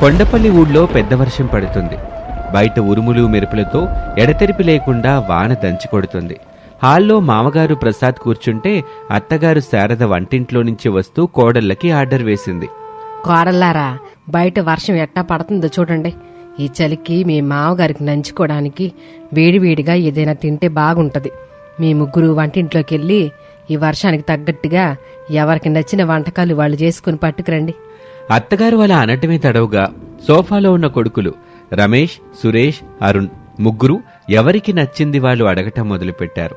కొండపల్లి ఊళ్ళో పెద్ద వర్షం పడుతుంది. బయట ఉరుములు మెరుపులతో ఎడతెరిపి లేకుండా వాన దంచి కొడుతుంది. హాల్లో మామగారు ప్రసాద్ కూర్చుంటే అత్తగారు శారద వంటింట్లో నుంచి వస్తూ కోడళ్ళకి ఆర్డర్ వేసింది. కోడల్లారా, బయట వర్షం ఎట్టా పడుతుందో చూడండి. ఈ చలికి మీ మామగారికి నంచుకోవడానికి వేడివేడిగా ఏదైనా తింటే బాగుంటది. మీ ముగ్గురు వంటింట్లోకి వెళ్ళి ఈ వర్షానికి తగ్గట్టుగా ఎవరికి నచ్చిన వంటకాలు వాళ్ళు చేసుకుని పట్టుకురండి. అత్తగారు అలా అనటమే తడవుగా సోఫాలో ఉన్న కొడుకులు రమేష్, సురేష్, అరుణ్ ముగ్గురు ఎవరికి నచ్చింది వాళ్ళు అడగటం మొదలుపెట్టారు.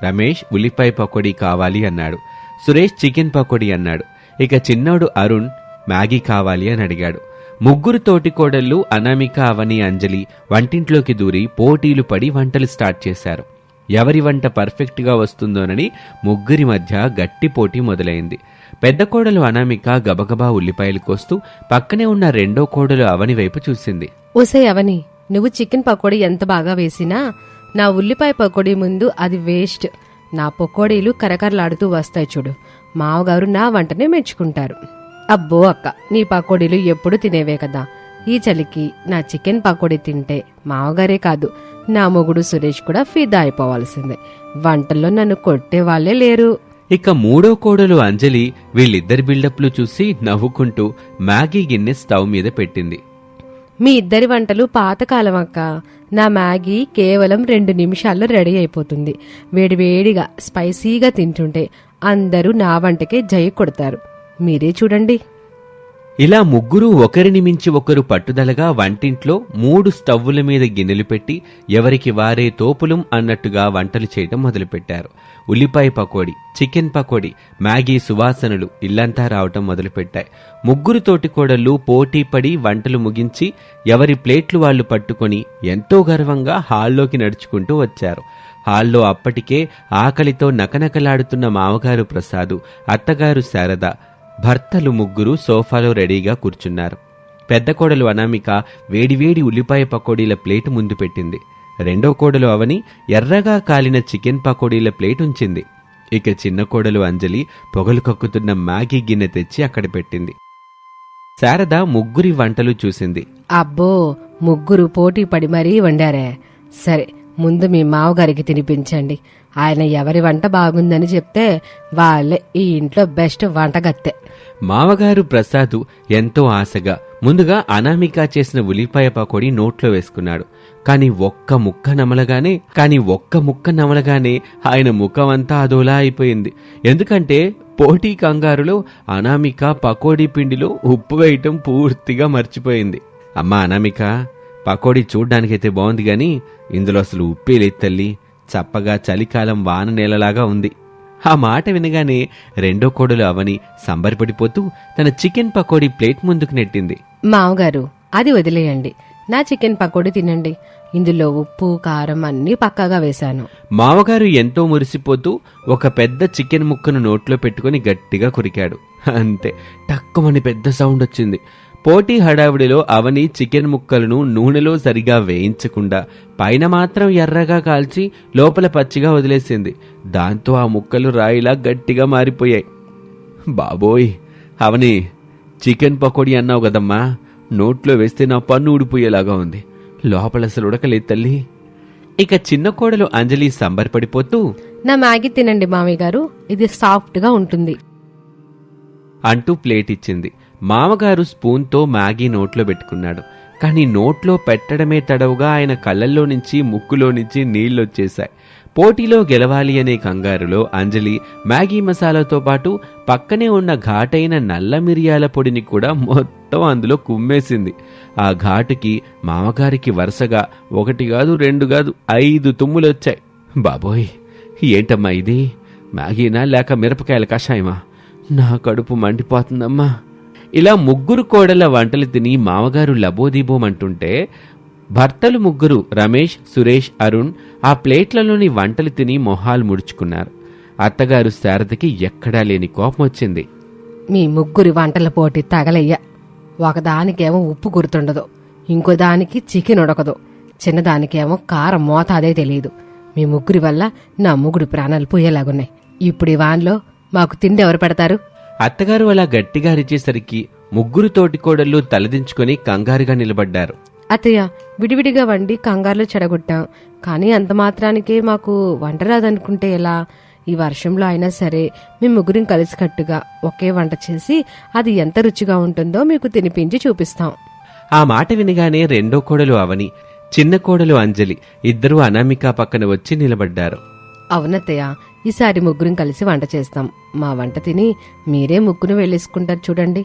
రమేష్ ఉల్లిపాయ పకోడీ కావాలి అన్నాడు. సురేష్ చికెన్ పకోడీ అన్నాడు. ఇక చిన్నోడు అరుణ్ మ్యాగీ కావాలి అని అడిగాడు. ముగ్గురు తోటికోడళ్లు అనామిక, అవని, అంజలి వంటింట్లోకి దూరి పోటీలు పడి వంటలు స్టార్ట్ చేశారు. ఎవరి వంట పర్ఫెక్ట్ గా వస్తుందోనని ముగ్గురి మధ్య గట్టి పోటీ మొదలైంది. పెద్ద కోడలు అనామిక గబగబా ఉల్లిపాయలు కోస్తూ పక్కనే ఉన్న రెండో కోడలు అవని వైపు చూసింది. ఓసే అవని, నువ్వు చికెన్ పకోడీ ఎంత బాగా వేసినా నా ఉల్లిపాయ పకోడీ ముందు అది వేస్ట్. నా పకోడీలు కరకరలాడుతూ వస్తాయి చూడు. మావగారు నా వంటనే మెచ్చుకుంటారు. అబ్బో అక్క, నీ పకోడీలు ఎప్పుడు తినేవే కదా. ఈ చలికి నా చికెన్ పకోడీ తింటే మావగారే కాదు, నా మొగుడు సురేష్ కూడా ఫిదా అయిపోవాల్సిందే. వంటల్లో నన్ను కొట్టేవాళ్లే లేరు. ఇక మూడో కోడలు అంజలి వీళ్ళిద్దరి బిల్డప్లు చూసి నవ్వుకుంటూ మ్యాగీ గిన్నె స్టవ్ మీద పెట్టింది. మీ ఇద్దరి వంటలు పాతకాలం అక్క. నా మ్యాగీ కేవలం 2 నిమిషాల్లో రెడీ అయిపోతుంది. వేడివేడిగా స్పైసీగా తింటుంటే అందరూ నా వంటకే జై కొడతారు. మీరే చూడండి. ఇలా ముగ్గురు ఒకరిని మించి ఒకరు పట్టుదలగా వంటింట్లో 3 స్టవ్వుల మీద గిన్నెలు పెట్టి ఎవరికి వారే తోపులం అన్నట్టుగా వంటలు చేయటం మొదలుపెట్టారు. ఉల్లిపాయ పకోడీ, చికెన్ పకోడీ, మ్యాగీ సువాసనలు ఇల్లంతా రావటం మొదలుపెట్టాయి. ముగ్గురు తోటికోడళ్లు పోటీ పడి వంటలు ముగించి ఎవరి ప్లేట్లు వాళ్లు పట్టుకొని ఎంతో గర్వంగా హాల్లోకి నడుచుకుంటూ వచ్చారు. హాల్లో అప్పటికే ఆకలితో నకనకలాడుతున్న మామగారు ప్రసాదు, అత్తగారు శారద, భర్తలు ముగ్గురు సోఫాలో రెడీగా కూర్చున్నారు. పెద్ద కోడలు అనామిక వేడివేడి ఉల్లిపాయ పకోడీల ప్లేటు ముందు పెట్టింది. రెండో కోడలు అవని ఎర్రగా కాలిన చికెన్ పకోడీల ప్లేట్ ఉంచింది. ఇక చిన్న కోడలు అంజలి పొగలు కక్కుతున్న మ్యాగీ గిన్నె తెచ్చి అక్కడ పెట్టింది. శారద ముగ్గురి వంటలు చూసింది. అబ్బో, ముగ్గురు పోటీ పడి మరీ వండారే. సరే, ముందు మీ మావగారికి తినిపించండి. ఆయన ఎవరి వంట బాగుందని చెప్తే వాళ్ళే ఈ ఇంట్లో బెస్ట్ వంటగత్తె. మావగారు ప్రసాదు ఎంతో ఆశగా ముందుగా అనామిక చేసిన ఉల్లిపాయ పకోడీ నోట్లో వేసుకున్నాడు. కాని ఒక్క ముక్క నమలగానే ఆయన ముఖమంతా అదోలా అయిపోయింది. ఎందుకంటే పోటీ కంగారులో అనామిక పకోడీ పిండిలో ఉప్పు వేయటం పూర్తిగా మర్చిపోయింది. అమ్మా అనామిక, పకోడీ చూడ్డానికైతే బాగుంది గాని ఇందులో అసలు ఉప్పే లేదు తల్లి, చప్పగా చలికాలం వాన నేలలాగా ఉంది. ఆ మాట వినగానే రెండో కోడలు అవని సంబరపడిపోతూ తన చికెన్ పకోడీ ప్లేట్ ముందుకు నెట్టింది. మావగారు, అది వదిలేయండి. నా చికెన్ పకోడీ తినండి. ఇందులో ఉప్పు, కారం అన్నీ పక్కాగా వేశాను. మావగారు ఎంతో మురిసిపోతూ ఒక పెద్ద చికెన్ ముక్కను నోట్లో పెట్టుకుని గట్టిగా కొరికాడు. అంతే, టక్కుమని పెద్ద సౌండ్ వచ్చింది. పోటీ హడావుడిలో అవని చికెన్ ముక్కలను నూనెలో సరిగా వేయించకుండా పైన మాత్రం ఎర్రగా కాల్చి లోపల పచ్చిగా వదిలేసింది. దాంతో ఆ ముక్కలు రాయిలా గట్టిగా మారిపోయాయి. బాబోయ్, అవని చికెన్ పకోడీ అన్నావు కదమ్మా, నోట్లో వేస్తే నా పన్ను ఊడిపోయేలాగా ఉంది. లోపల అసలు ఉడకలేదు తల్లి. ఇక చిన్న కోడలు అంజలి సంబరపడిపోతూ, నా మ్యాగీ తినండి మామయ్య గారు, ఇది సాఫ్ట్ గా ఉంటుంది అంటూ ప్లేట్ ఇచ్చింది. మామగారు స్పూన్తో మ్యాగీ నోట్లో పెట్టుకున్నాడు. కాని నోట్లో పెట్టడమే తడవుగా ఆయన కళ్ళల్లో నుంచి ముక్కులో నుంచి నీళ్లొచ్చేశాయి. పోటీలో గెలవాలి అనే కంగారులో అంజలి మ్యాగీ మసాలాతో పాటు పక్కనే ఉన్న ఘాటైన నల్ల మిరియాల పొడిని కూడా మొత్తం అందులో కుమ్మేసింది. ఆ ఘాటుకి మామగారికి వరుసగా 1 కాదు 2 కాదు 5 తుమ్ములొచ్చాయి. బాబోయ్, ఏంటమ్మా ఇది? మ్యాగీనా లేక మిరపకాయల కషాయమా? నా కడుపు మండిపోతుందమ్మా. ఇలా ముగ్గురు కోడళ్ల వంటలు తిని మామగారు లబోదీబోమంటుంటే భర్తలు ముగ్గురు రమేష్, సురేష్, అరుణ్ ఆ ప్లేట్లలోని వంటలు తిని మొహాలు ముడుచుకున్నారు. అత్తగారు శారదకి ఎక్కడా లేని కోపం వచ్చింది. మీ ముగ్గురి వంటల పోటీ తగలయ్యా. ఒకదానికేమో ఉప్పు గుర్తుండదు, ఇంకో దానికి చికెన్ ఉడకదు, చిన్నదానికేమో కారం మోతాదే తెలియదు. మీ ముగ్గురి వల్ల నా ముగ్గురు ప్రాణాలు పోయేలాగున్నాయి. ఇప్పుడు ఈ వాన్లో మాకు తిండి ఎవరు పెడతారు? అత్తగారు అలా గట్టిగా అరిచేసరికి ముగ్గురు తోటికోడళ్ళు తలదించుకొని కంగారుగా నిలబడ్డారు. అత్తయ్య, విడివిడిగా వండి కంగారులో చెడగొట్టాం, కానీ అంత మాత్రానికే మాకు వంట రాదనుకుంటే ఎలా? ఈ వర్షంలో అయినా సరే మేము ముగ్గురం కలిసికట్టుగా ఒకే వంట చేసి అది ఎంత రుచిగా ఉంటుందో మీకు తినిపించి చూపిస్తాం. ఆ మాట వినగానే రెండో కోడలు అవని, చిన్న కోడలు అంజలి ఇద్దరూ అనామిక పక్కన వచ్చి నిలబడ్డారు. అవునత్తయ్య, ఈసారి ముగ్గురం కలిసి వంట చేస్తాం. మా వంట తిని మీరే ముగ్గురు వెళ్ళేసుకుంటారు చూడండి.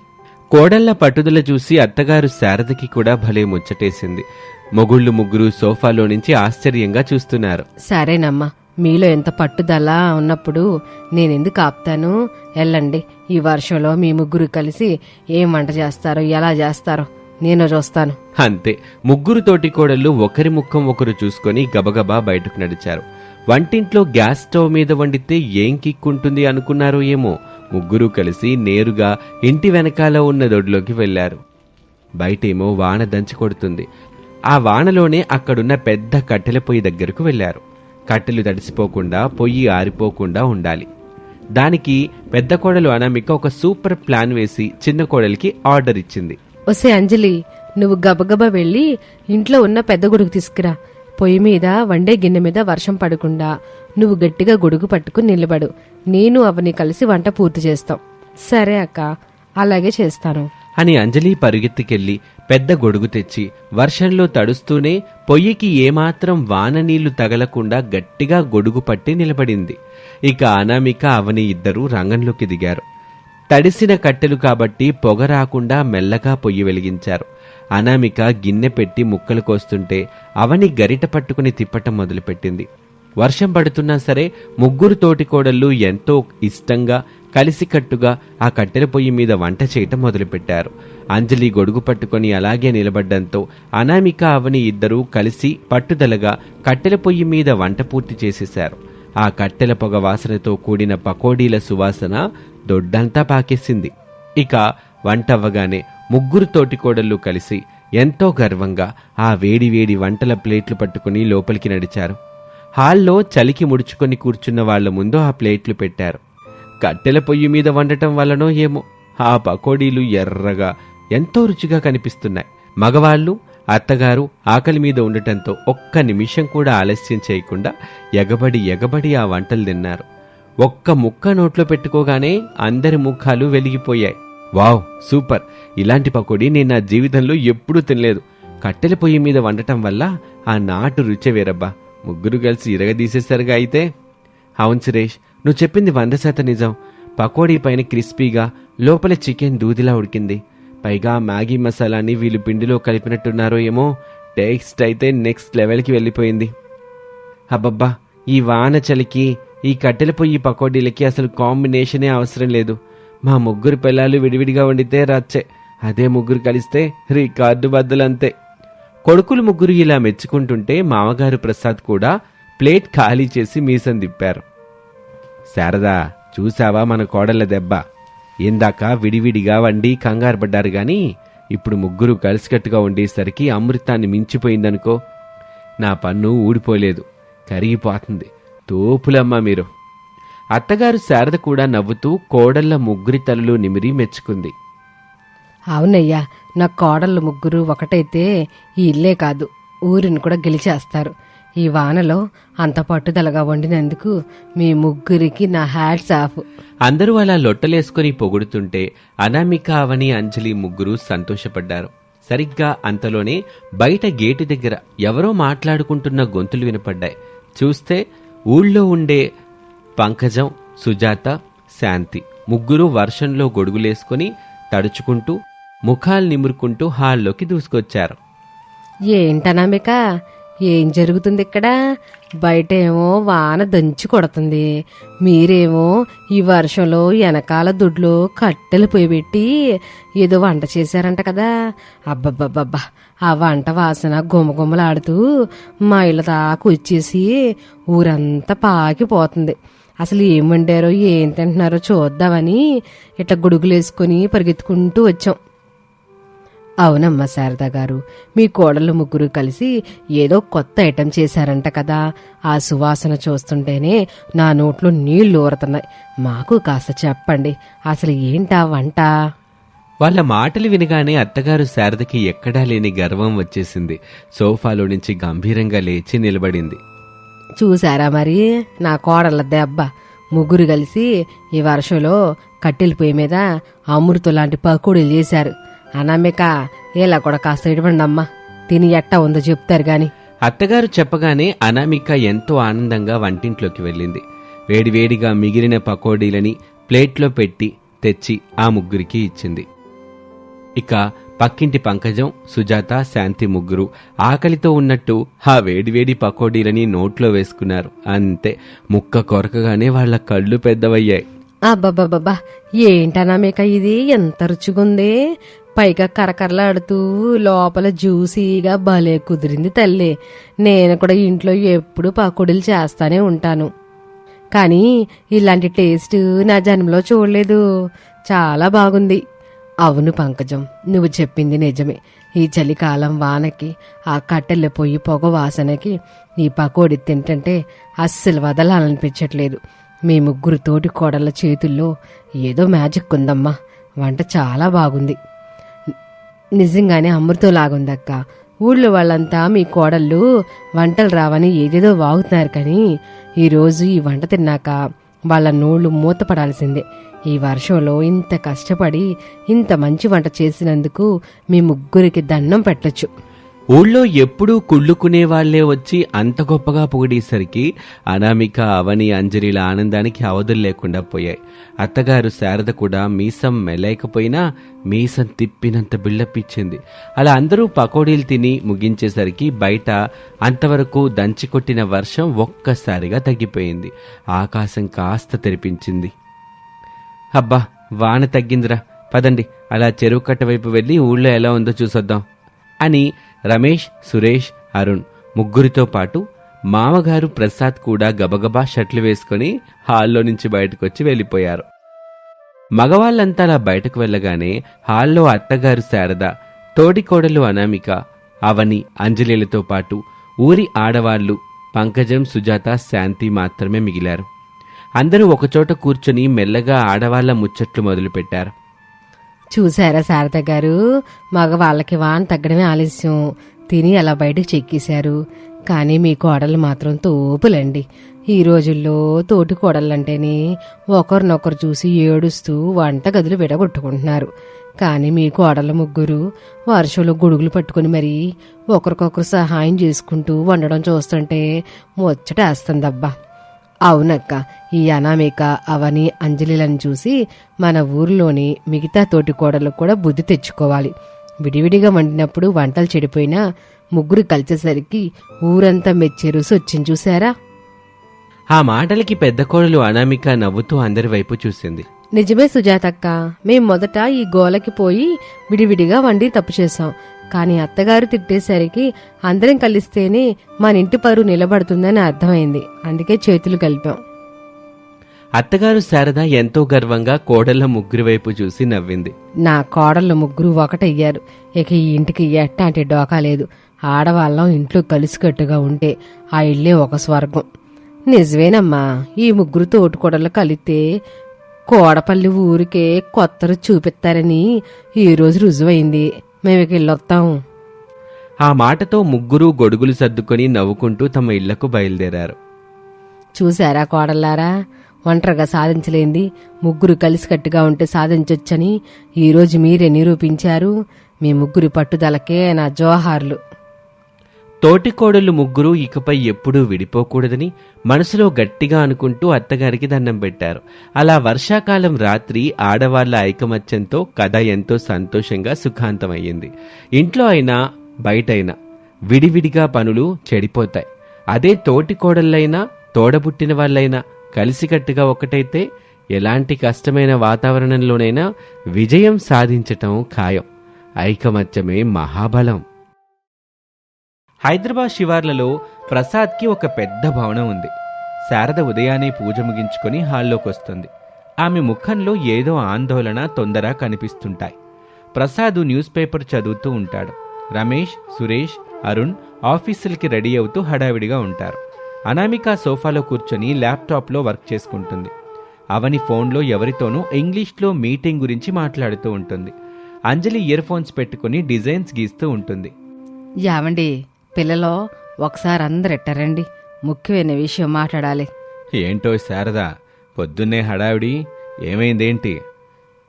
కోడళ్ల పట్టుదల చూసి అత్తగారు శారదకి కూడా భలే ముచ్చటేసింది. మొగుళ్ళు ముగ్గురు సోఫాలో నుంచి ఆశ్చర్యంగా చూస్తున్నారు. సరేనమ్మా, మీలో ఎంత పట్టుదల ఉన్నప్పుడు నేనెందుకు ఆపుతాను? వెళ్ళండి. ఈ వర్షంలో మీ ముగ్గురు కలిసి ఏం వంట చేస్తారో ఎలా చేస్తారో నేను చూస్తాను. అంతే, ముగ్గురు తోటి కోడళ్ళు ఒకరి ముఖం ఒకరు చూసుకొని గబగబా బయటకు నడిచారు. వంటింట్లో గ్యాస్ స్టవ్ మీద వండితే ఏం కిక్కుంటుంది అనుకున్నారో ఏమో, ముగ్గురు కలిసి నేరుగా ఇంటి వెనకాల ఉన్న దొడ్లోకి వెళ్లారు. బయటేమో వాన దంచి కొడుతుంది. ఆ వానలోనే అక్కడున్న పెద్ద కట్టెల పొయ్యి దగ్గరకు వెళ్లారు. కట్టెలు తడిసిపోకుండా పొయ్యి ఆరిపోకుండా ఉండాలి. దానికి పెద్ద కోడలు అనామిక ఒక సూపర్ ప్లాన్ వేసి చిన్న కోడలికి ఆర్డర్ ఇచ్చింది. ఒసే అంజలి, నువ్వు గబగబా వెళ్ళి ఇంట్లో ఉన్న పెద్ద గొడుగు తీసుకురా. పొయ్యి మీద వండే గిన్నె మీద వర్షం పడకుండా నువ్వు గట్టిగా గొడుగు పట్టుకుని నిలబడు. నేను అవని కలిసి వంట పూర్తి చేస్తాం. సరే అక్క, అలాగే చేస్తాను అని అంజలి పరుగెత్తుకెళ్లి పెద్ద గొడుగు తెచ్చి వర్షంలో తడుస్తూనే పొయ్యికి ఏమాత్రం వాన నీళ్లు తగలకుండా గట్టిగా గొడుగు పట్టి నిలబడింది. ఇక అనామిక అవని ఇద్దరూ రంగంలోకి దిగారు. తడిసిన కట్టెలు కాబట్టి పొగ రాకుండా మెల్లగా పొయ్యి వెలిగించారు. అనామిక గిన్నె పెట్టి ముక్కలు కోస్తుంటే అవని గరిట పట్టుకుని తిప్పటం మొదలుపెట్టింది. వర్షం పడుతున్నా సరే ముగ్గురు తోటికోడళ్ళు ఎంతో ఇష్టంగా కలిసికట్టుగా ఆ కట్టెల పొయ్యి మీద వంట చేయటం మొదలుపెట్టారు. అంజలి గొడుగు పట్టుకొని అలాగే నిలబడ్డంతో అనామిక అవని ఇద్దరూ కలిసి పట్టుదలగా కట్టెల పొయ్యి మీద వంట పూర్తి చేసేశారు. ఆ కట్టెల పొగ వాసనతో కూడిన పకోడీల సువాసన దొడ్డంతా పాకేసింది. ఇక వంటవ్వగానే ముగ్గురు తోటికోడళ్ళు కలిసి ఎంతో గర్వంగా ఆ వేడివేడి వంటల ప్లేట్లు పట్టుకుని లోపలికి నడిచారు. హాల్లో చలికి ముడుచుకొని కూర్చున్న వాళ్ల ముందు ఆ ప్లేట్లు పెట్టారు. కట్టెల పొయ్యి మీద వండటం వల్లనో ఏమో ఆ పకోడీలు ఎర్రగా ఎంతో రుచిగా కనిపిస్తున్నాయి. మగవాళ్లు అత్తగారు ఆకలి మీద ఉండటంతో ఒక్క నిమిషం కూడా ఆలస్యం చేయకుండా ఎగబడి ఆ వంటలు తిన్నారు. ఒక్క ముక్క నోట్లో పెట్టుకోగానే అందరి ముఖాలు వెలిగిపోయాయి. Wow, super! ఇలాంటి పకోడీ నేను నా జీవితంలో ఎప్పుడూ తినలేదు. కట్టెల పొయ్యి మీద వండటం వల్ల ఆ నాటు రుచి వేరబ్బా. ముగ్గురు కలిసి ఇరగదీసేసరిగా అయితే. అవును సురేష్, నువ్వు చెప్పింది 100% నిజం. పకోడీ పైన క్రిస్పీగా, లోపల చికెన్ దూదిలా ఉడికింది. పైగా మ్యాగీ మసాలాని వీళ్ళు పిండిలో కలిపినట్టున్నారో ఏమో, టేస్ట్ అయితే నెక్స్ట్ లెవెల్కి వెళ్ళిపోయింది. అబ్బబ్బా, ఈ వాన చలికి ఈ కట్టెల పొయ్యి పకోడీలకి అసలు కాంబినేషనే అవసరం లేదు. మా ముగ్గురు పిల్లలు విడివిడిగా వండితే రచ్చే, అదే ముగ్గురు కలిస్తే రికార్డు బద్దలంతే. కొడుకులు ముగ్గురు ఇలా మెచ్చుకుంటుంటే మామగారు ప్రసాద్ కూడా ప్లేట్ ఖాళీ చేసి మీసం తిప్పారు. శారదా, చూసావా మన కోడళ్ళ దెబ్బ? ఇందాక విడివిడిగా వండి కంగారు పడ్డారు గాని ఇప్పుడు ముగ్గురు కలిసికట్టుగా ఉండేసరికి అమృతాన్ని మించిపోయిందనుకో. నా పన్ను ఊడిపోలేదు, కరిగిపోతుంది. తోపులమ్మా మీరు. అత్తగారు శారద కూడా నవ్వుతూ కోడళ్ల ముగ్గురి తలలు నిమిరి మెచ్చుకుంది. అవునయ్యా, నా కోడళ్ళు ముగ్గురు ఒకటైతే ఈ ఇల్లే కాదు ఊరిని కూడా గెలిచేస్తారు. ఈ వానలో అంత పట్టుదలగా వండినందుకు మీ ముగ్గురికి నా హ్యాట్స్ ఆఫ్. అందరూ అలా లొట్టలేసుకుని పొగుడుతుంటే అనామిక అవని అంజలి ముగ్గురు సంతోషపడ్డారు. సరిగ్గా అంతలోనే బయట గేటు దగ్గర ఎవరో మాట్లాడుకుంటున్న గొంతులు వినపడ్డాయి. చూస్తే ఊళ్ళో ఉండే పంకజం, సుజాత, శాంతి ముగ్గురు వర్షంలో గొడుగులేసుకుని తడుచుకుంటూ ముఖాలు నిమురుకుంటూ హాల్లోకి దూసుకొచ్చారు. ఏంటనామిక, ఏం జరుగుతుంది ఇక్కడ? బయటేమో వాన దంచి కొడుతుంది, మీరేమో ఈ వర్షంలో వెనకాల దొడ్లో కట్టెలు పొయ్యిపెట్టి ఏదో వంట చేశారంట కదా. అబ్బబ్బబ్బబ్బా, ఆ వంట వాసన గుమగుమలాడుతూ మా ఇళ్ళ దాకా వచ్చేసి ఊరంతా పాకిపోతుంది. అసలు ఏం వండారో ఏం తింటున్నారో చూద్దామని ఇట్లా గొడుగులేసుకుని పరిగెత్తుకుంటూ వచ్చాం. అవునమ్మా శారదా గారు, మీ కోడళ్ళు ముగ్గురు కలిసి ఏదో కొత్త ఐటెం చేశారంట కదా. ఆ సువాసన చూస్తుంటేనే నా నోట్లో నీళ్లు ఊరుతున్నాయి. మాకు కాస్త చెప్పండి, అసలు ఏంటా వంట? వాళ్ళ మాటలు వినగానే అత్తగారు శారదకి ఎక్కడా లేని గర్వం వచ్చేసింది. సోఫాలో నుంచి గంభీరంగా లేచి నిలబడింది. చూసారా మరి నా కోడళ్ళ దెబ్బ. ముగ్గురు కలిసి ఈ వర్షంలో కట్టెల పొయ్యి మీద అమృతం లాంటి పకోడీలు చేశారు. అనామిక ఇలా కూడా కాస్త ఇవ్వండి అమ్మా, తిని ఎట్టా ఉందో చెప్తారు గాని. అత్తగారు చెప్పగానే అనామిక ఎంతో ఆనందంగా వంటింట్లోకి వెళ్ళింది. వేడివేడిగా మిగిలిన పకోడీలని ప్లేట్లో పెట్టి తెచ్చి ఆ ముగ్గురికి ఇచ్చింది. ఇక పక్కింటి పంకజం, సుజాత, శాంతి ముగ్గురు ఆకలితో ఉన్నట్టు ఆ వేడివేడి పకోడీలని నోట్లో వేసుకున్నారు. అంతే, ముక్క కొరకగానే వాళ్ల కళ్ళు పెద్దవయ్యాయి. అబ్బబ్బబ్బబ్బా, ఏంటనామిక ఇది ఎంత రుచిగుంది. పైగా కరకరలాడుతూ లోపల జ్యూసీగా భలే కుదిరింది తల్లి. నేను కూడా ఇంట్లో ఎప్పుడు పకోడీలు చేస్తానే ఉంటాను, కానీ ఇలాంటి టేస్ట్ నా జన్మలో చూడలేదు. చాలా బాగుంది. అవును పంకజం, నువ్వు చెప్పింది నిజమే. ఈ చలికాలం వానకి, ఆ కట్టెల పొయ్యి పొగ వాసనకి ఈ పకోడీ తింటుంటే అస్సలు వదలాలనిపించట్లేదు. మీ ముగ్గురు తోటి కోడళ్ళ చేతుల్లో ఏదో మ్యాజిక్ ఉందమ్మా. వంట చాలా బాగుంది. నిజంగానే అమృతంలాగుందక్క. ఊళ్ళో వాళ్ళంతా మీ కోడళ్ళు వంటలు రావని ఏదేదో వాగుతున్నారు, కానీ ఈరోజు ఈ వంట తిన్నాక వాళ్ళ నోళ్లు మూతపడాల్సిందే. ఈ వర్షంలో ఇంత కష్టపడి ఇంత మంచి వంట చేసినందుకు మీ ముగ్గురికి దండం పెట్టొచ్చు. ఊళ్ళో ఎప్పుడూ కుళ్ళుకునే వాళ్లే వచ్చి అంత గొప్పగా పొగిడేసరికి అనామిక, అవని, అంజలిల ఆనందానికి అవధులు లేకుండా పోయాయి. అత్తగారు శారద కూడా మీసం మెలేకపోయినా మీసం తిప్పినంత బిళ్ళపిచ్చింది. అలా అందరూ పకోడీలు తిని ముగించేసరికి బయట అంతవరకు దంచికొట్టిన వర్షం ఒక్కసారిగా తగ్గిపోయింది. ఆకాశం కాస్త తెరిపించింది. అబ్బా, వాన తగ్గిందిరా, పదండి అలా చెరువు కట్ట వైపు వెళ్ళి ఊళ్ళో ఎలా ఉందో చూసొద్దాం అని రమేష్, సురేష్, అరుణ్ ముగ్గురితో పాటు మామగారు ప్రసాద్ కూడా గబగబా షర్ట్లు వేసుకుని హాల్లో నుంచి బయటకొచ్చి వెళ్ళిపోయారు. మగవాళ్లంతా అలా బయటకు వెళ్ళగానే హాల్లో అత్తగారు శారద, తోడికోడలు అనామిక, అవని, అంజలిలతో పాటు ఊరి ఆడవాళ్లు పంకజం, సుజాత, శాంతి మాత్రమే మిగిలారు. అందరూ ఒకచోట కూర్చుని మెల్లగా ఆడవాళ్ల ముచ్చట్లు మొదలుపెట్టారు. చూసారా శారద గారు, మగవాళ్ళకి వాన తగ్గడమే ఆలస్యం. తిని అలా బయటకు చెక్కేశారు. కానీ మీ కోడళ్ళు మాత్రం తోపులండి. ఈ రోజుల్లో తోటి కోడళ్ళంటేనే ఒకరినొకరు చూసి ఏడుస్తూ వంట గదులు విడగొట్టుకుంటున్నారు. కానీ మీ కోడళ్ళ ముగ్గురు వర్షంలో గొడుగులు పట్టుకుని మరీ ఒకరికొకరు సహాయం చేసుకుంటూ వండడం చూస్తుంటే ముచ్చటేస్తుందబ్బా. అవునక్క, ఈ అనామిక, అవని, అంజలిలను చూసి మన ఊరిలోని మిగతా తోటి కోడలకు కూడా బుద్ధి తెచ్చుకోవాలి. విడివిడిగా వండినప్పుడు వంటలు చెడిపోయినా ముగ్గురు కలిసేసరికి ఊరంతా మెచ్చే రుసి వచ్చింది చూసారా. ఆ మాటలకి పెద్ద కోడలు అనామిక నవ్వుతూ అందరి వైపు చూసింది. నిజమే సుజాతక్క, మేం మొదట ఈ గోలకి పోయి విడివిడిగా వండి తప్పు చేశాం. కానీ అత్తగారు తిట్టేసరికి అందరం కలిస్తేనే మన ఇంటి పరువు నిలబడుతుందని అర్థమైంది. అందుకే చేతులు కలిపాం. అత్తగారు శారద ఎంతో గర్వంగా కోడళ్ల ముగ్గురి వైపు చూసి నవ్వింది. నా కోడళ్ళ ముగ్గురు ఒకటయ్యారు. ఇక ఈ ఇంటికి ఎట్టాంటి డోకా లేదు. ఆడవాళ్ళం ఇంట్లో కలిసికట్టుగా ఉంటే ఆ ఇల్లే ఒక స్వర్గం. నిజమేనమ్మా, ఈ ముగ్గురు తోటికోడళ్ళు కలిస్తే కోడపల్లి ఊరికే కొత్తరు చూపిస్తారని ఈరోజు రుజువైంది. మేమికి ఇల్లొత్తాం. ఆ మాటతో ముగ్గురూ గొడుగులు సర్దుకొని నవ్వుకుంటూ తమ ఇళ్లకు బయలుదేరారు. చూశారా కోడల్లారా, ఒంటరిగా సాధించలేంది ముగ్గురు కలిసికట్టుగా ఉంటే సాధించొచ్చని ఈరోజు మీరే నిరూపించారు. మీ ముగ్గురి పట్టుదలకే నా జోహార్లు. తోటికోడళ్ళు ముగ్గురు ఇకపై ఎప్పుడూ విడిపోకూడదని మనసులో గట్టిగా అనుకుంటూ అత్తగారికి దండం పెట్టారు. అలా వర్షాకాలం రాత్రి ఆడవాళ్ల ఐకమత్యంతో కథ ఎంతో సంతోషంగా సుఖాంతమయ్యింది. ఇంట్లో అయినా బయటైనా విడివిడిగా పనులు చెడిపోతాయి. అదే తోటికోడళ్ళైనా తోడబుట్టిన వాళ్ళైనా కలిసికట్టుగా ఒకటైతే ఎలాంటి కష్టమైన వాతావరణంలోనైనా విజయం సాధించటం ఖాయం. ఐకమత్యమే మహాబలం. హైదరాబాద్ శివార్లలో ప్రసాద్కి ఒక పెద్ద భవనం ఉంది. శారద ఉదయాన్నే పూజ ముగించుకొని హాల్లోకి వస్తుంది. ఆమె ముఖంలో ఏదో ఆందోళన, తొందర కనిపిస్తుంటాయి. ప్రసాద్ న్యూస్ పేపర్ చదువుతూ ఉంటాడు. రమేష్, సురేష్, అరుణ్ ఆఫీసులకి రెడీ అవుతూ హడావిడిగా ఉంటారు. అనామిక సోఫాలో కూర్చొని ల్యాప్టాప్లో వర్క్ చేసుకుంటుంది. అవని ఫోన్లో ఎవరితోనూ ఇంగ్లీష్లో మీటింగ్ గురించి మాట్లాడుతూ ఉంటుంది. అంజలి ఇయర్ ఫోన్స్ పెట్టుకుని డిజైన్స్ గీస్తూ ఉంటుంది. యావండి పిల్లలో ఒకసారి అందరు ఎట్టారండి, ముఖ్యమైన విషయం మాట్లాడాలి. ఏంటో శారదా, పొద్దున్నే హడావిడి, ఏమైందేంటి?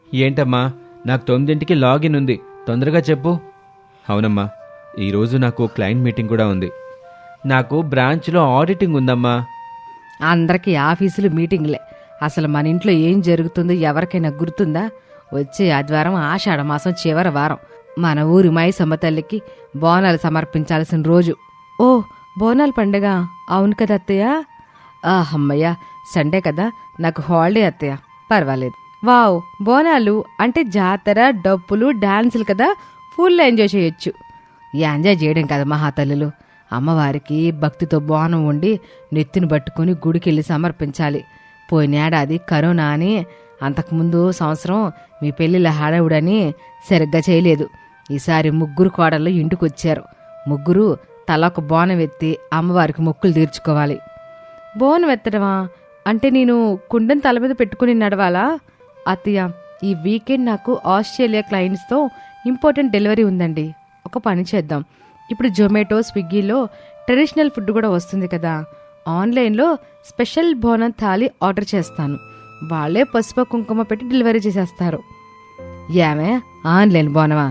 ఏంటమ్మా, నాకు 9ంటికి లాగిన్ ఉంది, తొందరగా చెప్పు. అవునమ్మా, ఈరోజు నాకు క్లయింట్ మీటింగ్ కూడా ఉంది. నాకు బ్రాంచ్లో ఆడిటింగ్ ఉందమ్మా. అందరికీ ఆఫీసులు మీటింగ్లే. అసలు మన ఇంట్లో ఏం జరుగుతుందో ఎవరికైనా గుర్తుందా? వచ్చే ఆదివారం ఆషాఢ మాసం చివరి వారం. మన ఊరి మైసమ్మ తల్లికి బోనాలు సమర్పించాల్సిన రోజు. ఓ, బోనాల పండుగ. అవును కదా అత్తయ్య. అమ్మయ్య, సండే కదా, నాకు హాలిడే అత్తయ్య, పర్వాలేదు. వావ్, బోనాలు అంటే జాతర, డప్పులు, డాన్సులు కదా, ఫుల్ ఎంజాయ్ చేయొచ్చు. ఎంజాయ్ చేయడం కదా మహాతల్లులు, అమ్మవారికి భక్తితో బోనం వండి నెత్తిని పట్టుకుని గుడికెళ్ళి సమర్పించాలి. పోయినేడాది కరోనా అని, అంతకుముందు సంవత్సరం మీ పెళ్ళిళ్ళ హడావుడని సరిగ్గా చేయలేదు. ఈసారి 3 కోడళ్ళు ఇంటికొచ్చారు. 3 తలొక బోనం ఎత్తి అమ్మవారికి మొక్కులు తీర్చుకోవాలి. బోనం ఎత్తడమా అంటే నేను కుండను తల మీద పెట్టుకుని నడవాలా? అత్తయ్య, ఈ వీకెండ్ నాకు ఆస్ట్రేలియా క్లయింట్స్తో ఇంపార్టెంట్ డెలివరీ ఉందండి. ఒక పని చేద్దాం, ఇప్పుడు జొమాటో, స్విగ్గీలో ట్రెడిషనల్ ఫుడ్ కూడా వస్తుంది కదా, ఆన్లైన్లో స్పెషల్ బోనం థాలి ఆర్డర్ చేస్తాను. వాళ్ళే పసుపు కుంకుమ పెట్టి డెలివరీ చేసేస్తారు. ఏమే, ఆన్లైన్ బోనమా?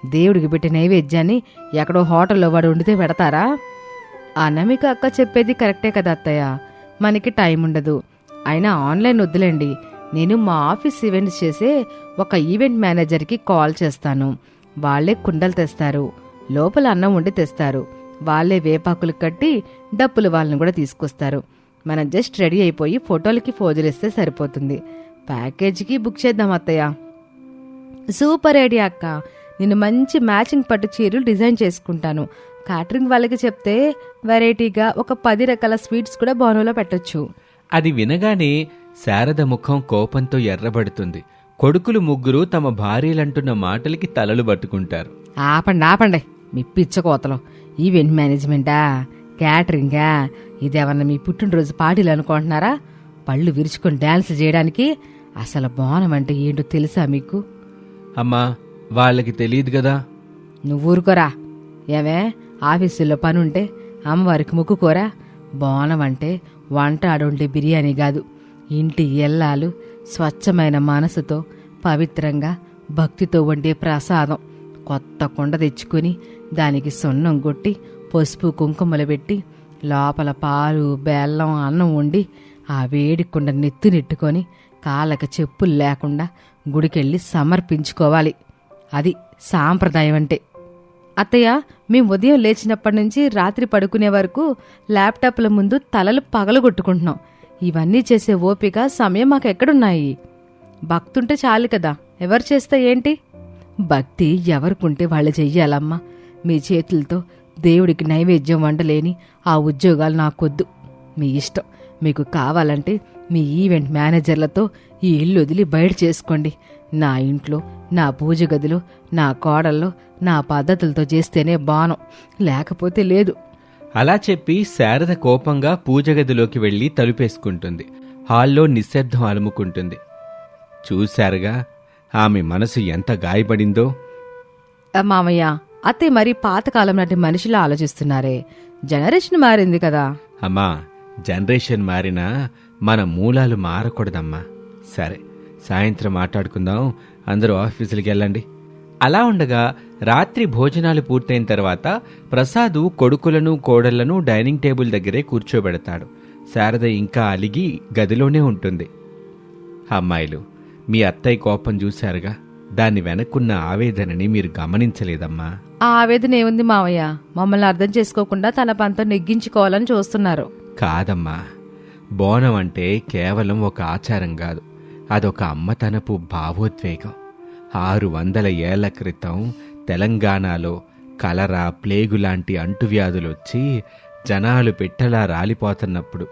దేవుడికి పెట్టే నైవేద్యాన్ని ఎక్కడో హోటల్లో వాడు వండితే పెడతారా? అన్నమిక అక్క చెప్పేది కరెక్టే కదా అత్తయ్య, మనకి టైం ఉండదు. అయినా ఆన్లైన్ వద్దులేండి. నేను మా ఆఫీస్ ఈవెంట్స్ చేసే ఒక ఈవెంట్ మేనేజర్కి కాల్ చేస్తాను. వాళ్లే కుండలు తెస్తారు, లోపల అన్నం వండి తెస్తారు. వాళ్లే వేపాకులు కట్టి డప్పులు వాళ్ళని కూడా తీసుకొస్తారు. మనం జస్ట్ రెడీ అయిపోయి ఫోటోలకి ఫోజులిస్తే సరిపోతుంది. ప్యాకేజీకి బుక్ చేద్దాం అత్తయ్య. సూపర్ ఐడియా అక్క. నేను మంచి మ్యాచింగ్ పట్టు చీరలు డిజైన్ చేసుకుంటాను. క్యాటరింగ్ వాళ్ళకి చెప్తే వెరైటీగా ఒక 10 రకాల స్వీట్స్ కూడా బోనంలో పెట్టొచ్చు. అది వినగానే శారద ముఖం కోపంతో ఎర్రబడుతుంది. కొడుకులు 3 తమ భార్యలంటున్న మాటలకి తలలు పట్టుకుంటారు. ఆపండి మీ పిచ్చకోతలు. ఈవెంట్ మేనేజ్మెంటా, క్యాటరింగా, ఇదేమన్నా మీ పుట్టినరోజు పార్టీలు అనుకుంటున్నారా? పళ్ళు విరుచుకొని డాన్స్ చేయడానికి. అసలు బోనం అంటే ఏంటో తెలుసా మీకు? అమ్మా, వాళ్ళకి తెలియదు కదా. నువ్వు ఊరుకోరా. ఏమే, ఆఫీసుల్లో పనుంటే అమ్మవారికి మొక్కుకోరా? బోనం అంటే వంట ఆడుండే బిర్యానీ కాదు, ఇంటి ఎల్లాలు స్వచ్ఛమైన మనసుతో పవిత్రంగా భక్తితో వండే ప్రసాదం. కొత్త కుండ తెచ్చుకుని దానికి సున్నం కొట్టి పసుపు కుంకుమలు పెట్టి లోపల పాలు, బెల్లం, అన్నం వండి ఆ వేడి కుండ నెత్తునెట్టుకొని కాళ్ళకి చెప్పులు లేకుండా గుడికెళ్ళి సమర్పించుకోవాలి. అది సాంప్రదాయం అంటే. అత్తయ్య, మేం ఉదయం లేచినప్పటి నుంచి రాత్రి పడుకునే వరకు ల్యాప్టాప్ల ముందు తలలు పగలగొట్టుకుంటున్నాం. ఇవన్నీ చేసే ఓపిక, సమయం మాకు ఎక్కడున్నాయి? భక్తుంటే చాలు కదా, ఎవరు చేస్తే ఏంటి? భక్తి ఎవరికుంటే వాళ్ళు చెయ్యాలమ్మా. మీ చేతులతో దేవుడికి నైవేద్యం వండలేని ఆ ఉద్యోగాలు నాకొద్దు. మీ ఇష్టం. మీకు కావాలంటే మీ ఈవెంట్ మేనేజర్లతో ఈ ఇల్లు వదిలి బయట చేసుకోండి. నా ఇంట్లో, నా పూజ గదిలో, నా కోడల్లో, నా పద్ధతులతో చేస్తేనే బానం, లేకపోతే లేదు. అలా చెప్పి శారద కోపంగా పూజగదిలోకి వెళ్లి తలుపేసుకుంటుంది. హాల్లో నిశ్శబ్దం అలుముకుంటుంది. చూశారుగా ఆమె మనసు ఎంత గాయపడిందో. మామయ్య, అత్తయ్య మరి పాతకాలం నాటి మనిషిలా ఆలోచిస్తున్నారే. జనరేషన్ మారింది కదా. అమ్మా, జనరేషన్ మారినా మన మూలాలు మారకూడదమ్మా. సరే, సాయంత్రం మాట్లాడుకుందాం. అందరూ ఆఫీసులకి వెళ్ళండి. అలా ఉండగా రాత్రి భోజనాలు పూర్తయిన తర్వాత ప్రసాదు కొడుకులను, కోడళ్లను డైనింగ్ టేబుల్ దగ్గరే కూర్చోబెడతాడు. శారద ఇంకా అలిగి గదిలోనే ఉంటుంది. అమ్మాయిలు, మీ అత్తయ్య కోపం చూశారుగా, దాన్ని వెనక్కున్న ఆవేదనని మీరు గమనించలేదమ్మా. ఆ ఆవేదన ఏముంది మావయ్య? మమ్మల్ని అర్థం చేసుకోకుండా తన పంతం నెగ్గించుకోవాలని చూస్తున్నారు. కాదమ్మా, బోనం అంటే కేవలం ఒక ఆచారం కాదు, అదొక అమ్మతనపు భావోద్వేగం. 600 ఏళ్ల క్రితం తెలంగాణలో కలరా, ప్లేగు లాంటి అంటువ్యాధులొచ్చి జనాలు పెట్టలా రాలిపోతున్నప్పుడు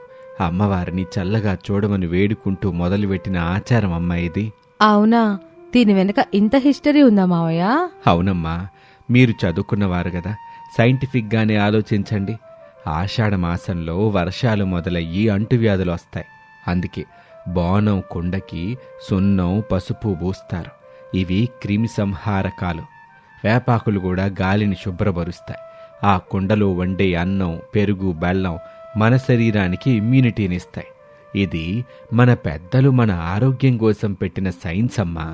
అమ్మవారిని చల్లగా చూడమని వేడుకుంటూ మొదలుపెట్టిన ఆచారం అమ్మా ఇది. అవునా? దీని వెనక ఇంత హిస్టరీ ఉందా మావయ్య? అవునమ్మా, మీరు చదువుకున్నవారు కదా, సైంటిఫిక్ గానే ఆలోచించండి. ఆషాఢ మాసంలో వర్షాలు మొదలయ్యి అంటువ్యాధులు వస్తాయి. అందుకే బోనం కుండకి సున్నం, పసుపు పూస్తారు. ఇవి క్రిమి సంహారకాలు. వేపాకులు కూడా గాలిని శుభ్రపరుస్తాయి. ఆ కుండలో వండే అన్నం, పెరుగు, బెల్లం మన శరీరానికి ఇమ్యూనిటీనిస్తాయి. ఇది మన పెద్దలు మన ఆరోగ్యం కోసం పెట్టిన సైన్స్ అమ్మా.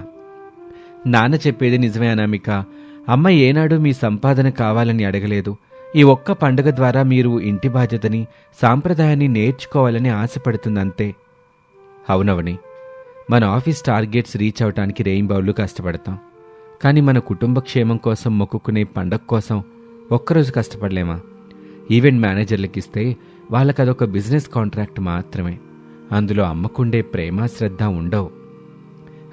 నాన్న చెప్పేది నిజమే అనామిక. అమ్మ ఏనాడు మీ సంపాదన కావాలని అడగలేదు. ఈ ఒక్క పండుగ ద్వారా మీరు ఇంటి బాధ్యతని, సాంప్రదాయాన్ని నేర్చుకోవాలని ఆశపడుతుందంతే. అవునవని, మన ఆఫీస్ టార్గెట్స్ రీచ్ అవటానికి రెయిన్బౌళ్ళు కష్టపడతాం. కానీ మన కుటుంబ క్షేమం కోసం మొక్కుకునే పండగ కోసం ఒక్కరోజు కష్టపడలేమా? ఈవెంట్ మేనేజర్లకు ఇస్తే వాళ్ళకదొక బిజినెస్ కాంట్రాక్ట్ మాత్రమే. అందులో అమ్మకుండే ప్రేమ, శ్రద్ధ ఉండవు.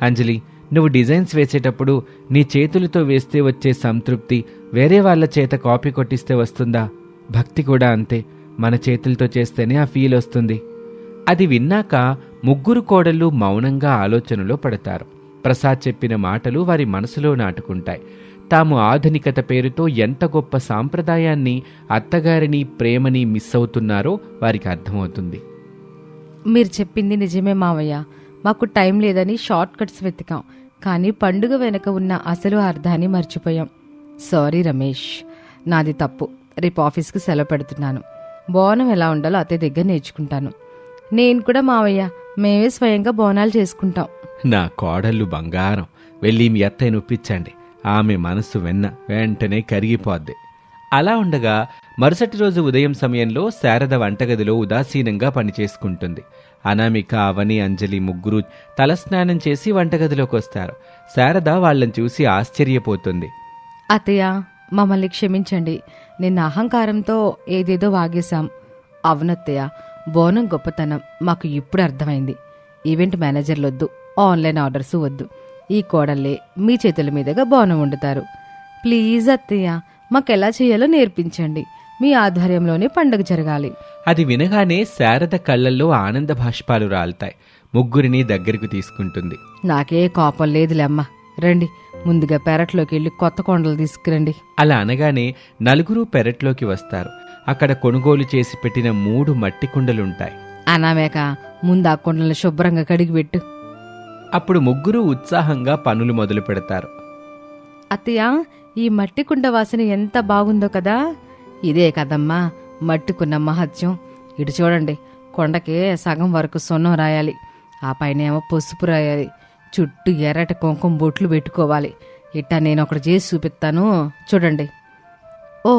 అంజలి, నువ్వు డిజైన్స్ వేసేటప్పుడు నీ చేతులతో వేస్తే వచ్చే సంతృప్తి వేరే వాళ్ళ చేత కాపీ కొట్టిస్తే వస్తుందా? భక్తి కూడా అంతే. మన చేతులతో చేస్తేనే ఆ ఫీల్ వస్తుంది. అది విన్నాక ముగ్గురు కోడళ్ళు మౌనంగా ఆలోచనలో పడతారు. ప్రసాద్ చెప్పిన మాటలు వారి మనసులో నాటుకుంటాయి. తాము ఆధునికత పేరుతో ఎంత గొప్ప సాంప్రదాయాన్ని, అత్తగారిని, ప్రేమని మిస్ అవుతున్నారో వారికి అర్థమవుతుంది. మీరు చెప్పింది నిజమే మావయ్య. మాకు టైం లేదని షార్ట్ కట్స్ వెతికాం, కానీ పండుగ వెనక ఉన్న అసలు అర్థాన్ని మర్చిపోయాం. సారీ రమేష్, నాది తప్పు. రేపు ఆఫీస్కి సెలవు పెడుతున్నాను. బోనం ఎలా ఉండాలో అత్తయ్య దగ్గర నేర్చుకుంటాను. నేను కూడా మావయ్య, మేమే స్వయంగా బోనాలు చేసుకుంటాం. నా కోడళ్ళు బంగారం. వెళ్ళి మీ అత్తయ్యను ఒప్పించండి. ఆమె మనసు వెంటనే కరిగిపోద్ది. అలా ఉండగా మరుసటి రోజు ఉదయం సమయంలో శారద వంటగదిలో ఉదాసీనంగా పనిచేసుకుంటుంది. అనామిక, అవని, అంజలి ముగ్గురు తలస్నానం చేసి వంటగదిలోకి వస్తారు. శారద వాళ్ళని చూసి ఆశ్చర్యపోతుంది. అత్తయ్య, మమ్మల్ని క్షమించండి. నిన్న అహంకారంతో ఏదేదో వాగేశాం. అవునత్తయ్య, బోనం గొప్పతనం మాకు ఇప్పుడు అర్థమైంది. ఈవెంట్ మేనేజర్లొద్దు, ఆన్లైన్ ఆర్డర్స్ వద్దు. ఈ కోడల్లే మీ చేతుల మీదుగా బోనం వండుతారు. ప్లీజ్ అత్తయ్య, మాకెలా చేయాలో నేర్పించండి. మీ ఆధ్వర్యంలోనే పండుగ జరగాలి. అది వినగానే శారద కళ్ళల్లో ఆనంద భాష్పాలు రాలుతాయి. ముగ్గురిని దగ్గరకు తీసుకుంటుంది. నాకే కోపం లేదులేమ్మా, రండి ముందుగా పెరట్లోకి వెళ్ళి కొత్త కొండలు తీసుకురండి. అలా అనగానే నలుగురు పెరట్లోకి వస్తారు. అక్కడ కొనుగోలు చేసి పెట్టిన 3 మట్టి కుండలుంటాయి. అనామేక, ముందు ఆ కొండలను శుభ్రంగా కడిగిపెట్టు. అప్పుడు ముగ్గురు ఉత్సాహంగా పనులు మొదలు పెడతారు. అత్తయ్య, ఈ మట్టి కుండ వాసన ఎంత బాగుందో కదా. ఇదే కదమ్మా మట్టికున్న మహత్యం. ఇటు చూడండి, కొండకి సగం వరకు సున్నం రాయాలి, ఆ పైన ఏమో పసుపు రాయాలి, చుట్టూ ఎర్రటి కుంకుమ బొట్లు పెట్టుకోవాలి. ఇట్టా నేను ఒకటి చేసి చూపిస్తాను, చూడండి. ఓ,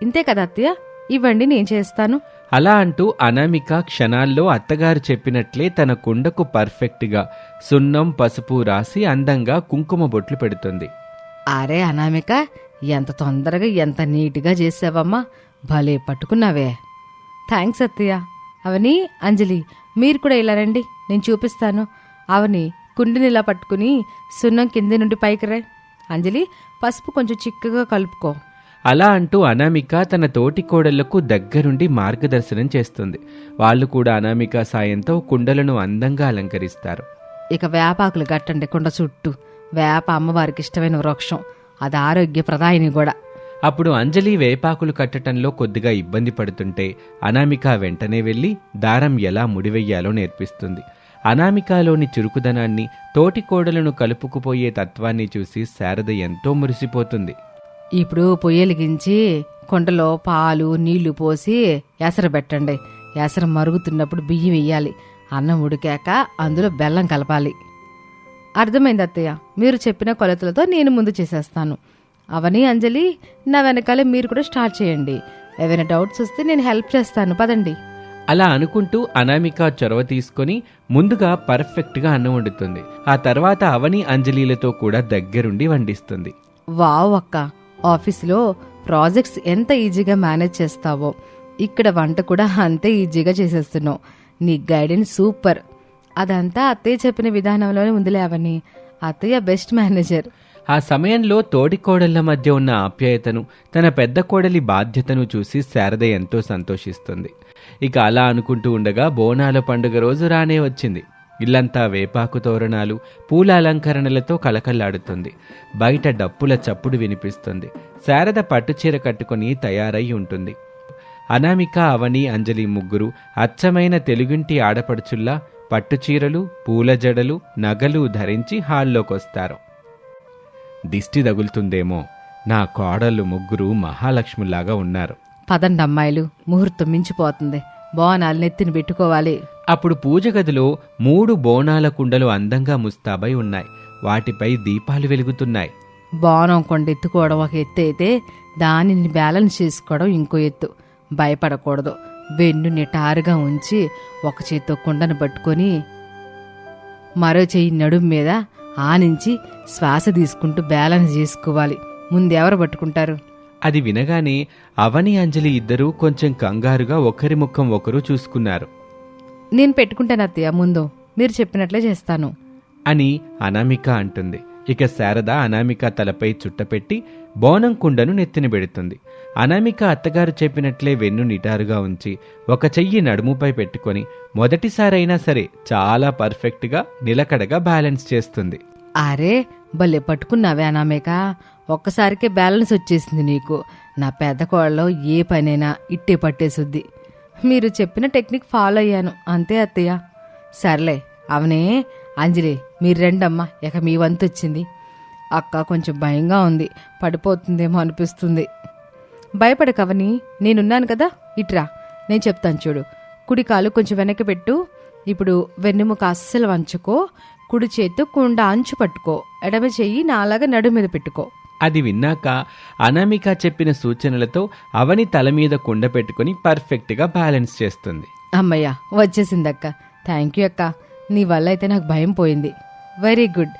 ఇంతే కదా అత్తయ్య, ఇవ్వండి నేను చేస్తాను. అలా అంటూ అనామిక క్షణాల్లో అత్తగారు చెప్పినట్లే తన కుండకు పర్ఫెక్ట్గా సున్నం, పసుపు రాసి అందంగా కుంకుమ బొట్లు పెడుతుంది. అరే అనామిక, ఎంత తొందరగా ఎంత నీట్గా చేసావమ్మా, భలే పట్టుకున్నావే. థ్యాంక్స్ అత్తయ్య. అవని, అంజలి, మీరు కూడా ఇలా రండి, నేను చూపిస్తాను. అవని, కుండిని ఇలా పట్టుకుని సున్నం కింది నుండి పైకి రా. అంజలి, పసుపు కొంచెం చిక్కగా కలుపుకో. అలా అంటూ అనామిక తన తోటి కోడళ్లకు దగ్గరుండి మార్గదర్శనం చేస్తుంది. వాళ్ళు కూడా అనామిక సాయంతో కుండలను అందంగా అలంకరిస్తారు. ఇక వేపాకులు కట్టండి కుండ చుట్టూ. వేప అమ్మవారికి ఇష్టమైన వృక్షం, అది ఆరోగ్య ప్రదాయిని కూడా. అప్పుడు అంజలి వేపాకులు కట్టటంలో కొద్దిగా ఇబ్బంది పడుతుంటే అనామిక వెంటనే వెళ్లి దారం ఎలా ముడివెయ్యాలో నేర్పిస్తుంది. అనామికలోని చురుకుదనాన్ని, తోటి కోడలను కలుపుకుపోయే తత్వాన్ని చూసి శారద ఎంతో మురిసిపోతుంది. ఇప్పుడు పొయ్యలిగించి కొండలో పాలు, నీళ్లు పోసి ఎసరు పెట్టండి. ఎసరు మరుగుతున్నప్పుడు బియ్యం వెయ్యాలి. అన్నం ఉడికాక అందులో బెల్లం కలపాలి. అర్థమైంది అత్తయ్య, మీరు చెప్పిన కొలతలతో నేను ముందు చేసేస్తాను. అవని, అంజలి, నా వెనకాలే మీరు కూడా స్టార్ట్ చేయండి. ఏవైనా డౌట్స్ వస్తే నేను హెల్ప్ చేస్తాను, పదండి. అలా అనుకుంటూ అనామిక చొరవ తీసుకొని ముందుగా పర్ఫెక్ట్గా అన్నం వండుతుంది. ఆ తర్వాత అవని, అంజలిలతో కూడా దగ్గరుండి వండిస్తుంది. వావ్ అక్క, ఆఫీసులో ప్రాజెక్ట్స్ ఎంత ఈజీగా మేనేజ్ చేస్తావో, ఇక్కడ వంట కూడా అంతే ఈజీగా చేసేస్తున్నావు. నీ గైడెన్స్ సూపర్. అదంతా అత్తయ్య చెప్పిన విధానంలోనే ఉందిలే అవని. అత్తయ్య బెస్ట్ మేనేజర్. ఆ సమయంలో తోడి కోడళ్ల మధ్య ఉన్న ఆప్యాయతను, తన పెద్ద కోడలి బాధ్యతను చూసి శారద ఎంతో సంతోషిస్తుంది. ఇక అలా అనుకుంటూ ఉండగా బోనాల పండుగ రోజు రానే వచ్చింది. ఇల్లంతా వేపాకు తోరణాలు, పూల అలంకరణలతో కలకల్లాడుతుంది. బయట డప్పుల చప్పుడు వినిపిస్తుంది. శారద పట్టుచీర కట్టుకుని తయారై ఉంటుంది. అనామిక, అవని, అంజలి ముగ్గురు అచ్చమైన తెలుగింటి ఆడపడుచుల్లా పట్టుచీరలు, పూల జడలు, నగలు ధరించి హాల్లోకొస్తారు. దిష్టి తగులుతుందేమో. నా కోడళ్ళు ముగ్గురు మహాలక్ష్ముల్లాగా ఉన్నారు. పదండి అమ్మాయిలు, ముహూర్తం మించిపోతుంది. బోనాలు నెత్తిని పెట్టుకోవాలి. అప్పుడు పూజ గదిలో 3 బోనాల కుండలు అందంగా ముస్తాబై ఉన్నాయి. వాటిపై దీపాలు వెలుగుతున్నాయి. బోనం కొండ ఎత్తుకోవడం ఒక ఎత్తు అయితే దానిని బ్యాలెన్స్ చేసుకోవడం ఇంకో ఎత్తు. భయపడకూడదు. వెన్ను నిటారుగా ఉంచి ఒక చేత్తో కుండను పట్టుకొని మరో చెయ్యి నడుం మీద ఆనించి శ్వాస తీసుకుంటూ బ్యాలెన్స్ చేసుకోవాలి. ముందెవరు పట్టుకుంటారు? అది వినగానే అవని, అంజలి ఇద్దరూ కొంచెం కంగారుగా ఒకరి ముఖం ఒకరు చూసుకున్నారు. నేను పెట్టుకుంటాను అత్తయ్య, ముందు మీరు చెప్పినట్లే చేస్తాను అని అనామిక అంటుంది. ఇక శారద అనామిక తలపై చుట్టపెట్టి బోనం కుండను నెత్తిన పెడుతుంది. అనామిక అత్తగారు చెప్పినట్లే వెన్ను నిటారుగా ఉంచి ఒక చెయ్యి నడుముపై పెట్టుకొని మొదటిసారైనా సరే చాలా పర్ఫెక్ట్గా నిలకడగా బ్యాలెన్స్ చేస్తుంది. అరే భలే పట్టుకున్నావే అనామేక, ఒక్కసారికే బ్యాలెన్స్ వచ్చేసింది నీకు. నా పెద్ద కోళ్ళలో ఏ పనైనా ఇట్టే పట్టేసుద్ది. మీరు చెప్పిన టెక్నిక్ ఫాలో అయ్యాను అంతే అత్తయ్య. సర్లే అవనే, అంజలి మీరు రెండమ్మా, ఇక మీ వంతు వచ్చింది. అక్క కొంచెం భయంగా ఉంది, పడిపోతుందేమో అనిపిస్తుంది. భయపడకవని, నేనున్నాను కదా. ఇట్రా, నేను చెప్తాను చూడు. కుడి కాలు కొంచెం వెనక్కి పెట్టు. ఇప్పుడు వెన్నెముక అస్సలు వంచుకో. కుడి చేత్తో కుండ అంచు పట్టుకో. ఎడమ చెయ్యి నాలాగా నడు మీద పెట్టుకో. అది విన్నాక అనామిక చెప్పిన సూచనలతో అవని తల మీద కుండ పెట్టుకుని పర్ఫెక్ట్గా బ్యాలెన్స్ చేస్తుంది. అమ్మయ్య వచ్చేసిందక్క. థ్యాంక్ యూ అక్క, నీ వల్ల అయితే నాకు భయం పోయింది. Very good.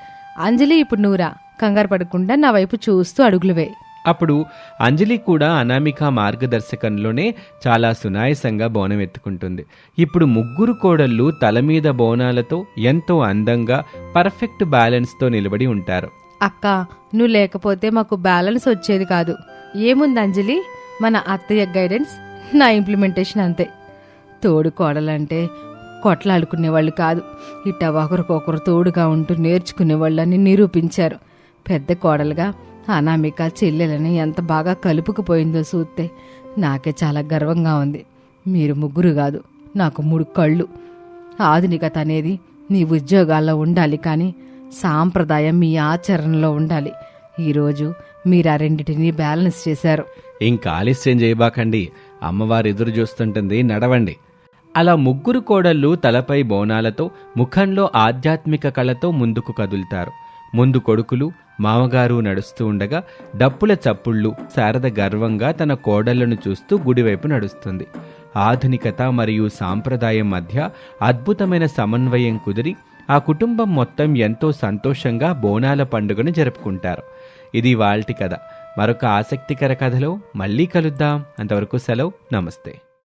అంజలి ఇప్పుడు నువ్వురా, కంగారు పడకుండా నా వైపు చూస్తూ అడుగులు వేయి. అప్పుడు అంజలి కూడా అనామిక మార్గదర్శకంలోనే చాలా సునాయసంగా బోనం ఎత్తుకుంటుంది. ఇప్పుడు ముగ్గురు కోడళ్ళు తల మీద బోనాలతో ఎంతో అందంగా పర్ఫెక్ట్ బ్యాలెన్స్తో నిలబడి ఉంటారు. అక్క నువ్వు లేకపోతే మాకు బ్యాలెన్స్ వచ్చేది కాదు. ఏముంది అంజలి, మన అత్తయ్య గైడెన్స్, నా ఇంప్లిమెంటేషన్ అంతే. తోడు కోడలంటే కొట్లాడుకునేవాళ్ళు కాదు, ఇట్ట ఒకరికొకరు తోడుగా ఉంటూ నేర్చుకునేవాళ్ళని నిరూపించారు. పెద్ద కోడలుగా అనామిక చెల్లెలని ఎంత బాగా కలుపుకుపోయిందో చూస్తే నాకే చాలా గర్వంగా ఉంది. మీరు ముగ్గురు కాదు, నాకు 3 కళ్ళు. ఆధునికత అనేది నీ ఉద్యోగాల్లో ఉండాలి, కానీ సాంప్రదాయం మీ ఆచరణలో ఉండాలి. ఈరోజు మీరు ఆ రెండింటినీ బ్యాలెన్స్ చేశారు. ఇంకా ఆలస్యం చేయబాకండి, అమ్మవారు ఎదురు చూస్తుంటుంది, నడవండి. అలా ముగ్గురు కోడళ్ళు తలపై బోనాలతో ముఖంలో ఆధ్యాత్మిక కళతో ముందుకు కదులుతారు. ముందు కొడుకులు మామగారు నడుస్తూ ఉండగా డప్పుల చప్పుళ్ళు. శారద గర్వంగా తన కోడళ్లను చూస్తూ గుడివైపు నడుస్తుంది. ఆధునికత మరియు సాంప్రదాయం మధ్య అద్భుతమైన సమన్వయం కుదిరి ఆ కుటుంబం మొత్తం ఎంతో సంతోషంగా బోనాల పండుగను జరుపుకుంటారు. ఇది వాల్టి కథ. మరొక ఆసక్తికర కథలో మళ్ళీ కలుద్దాం. అంతవరకు సెలవు. నమస్తే.